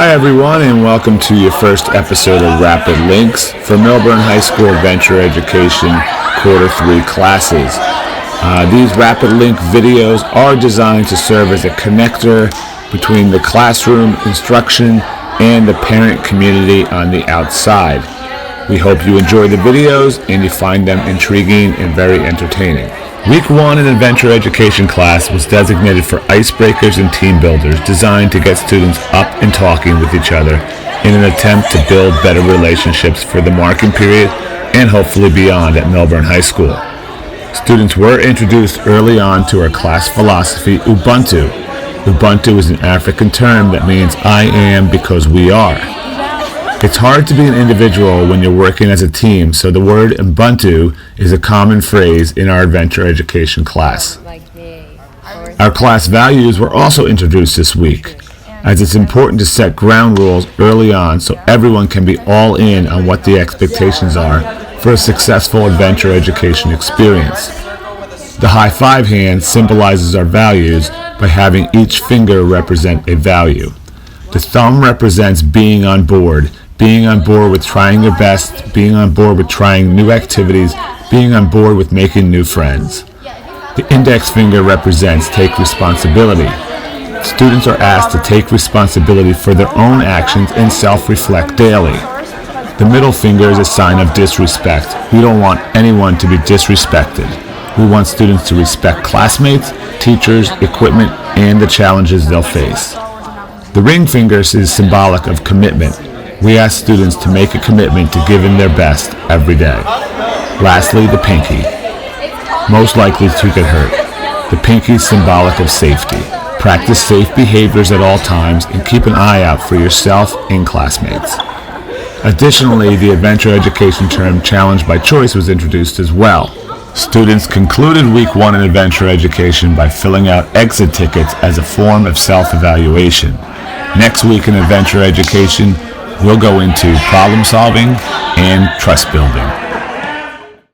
Hi everyone, and welcome to your first episode of Rapid Links for Millburn High School Adventure Education Quarter 3 classes. These Rapid Link videos are designed to serve as a connector between the classroom instruction and the parent community on the outside. We hope you enjoy the videos and you find them intriguing and very entertaining. Week 1 in Adventure Education class was designated for icebreakers and team builders designed to get students up and talking with each other in an attempt to build better relationships for the marking period and hopefully beyond at Millburn High School. Students were introduced early on to our class philosophy, Ubuntu. Ubuntu is an African term that means I am because we are. It's hard to be an individual when you're working as a team, so the word Ubuntu is a common phrase in our adventure education class. Our class values were also introduced this week, as it's important to set ground rules early on so everyone can be all in on what the expectations are for a successful adventure education experience. The high five hand symbolizes our values by having each finger represent a value. The thumb represents being on board with trying your best, being on board with trying new activities, being on board with making new friends. The index finger represents take responsibility. Students are asked to take responsibility for their own actions and self-reflect daily. The middle finger is a sign of disrespect. We don't want anyone to be disrespected. We want students to respect classmates, teachers, equipment, and the challenges they'll face. The ring finger is symbolic of commitment. We ask students to make a commitment to giving their best every day. Lastly, the pinky. Most likely to get hurt. The pinky is symbolic of safety. Practice safe behaviors at all times and keep an eye out for yourself and classmates. Additionally, the adventure education term challenge by choice was introduced as well. Students concluded week 1 in adventure education by filling out exit tickets as a form of self-evaluation. Next week in adventure education, we'll go into problem solving and trust building.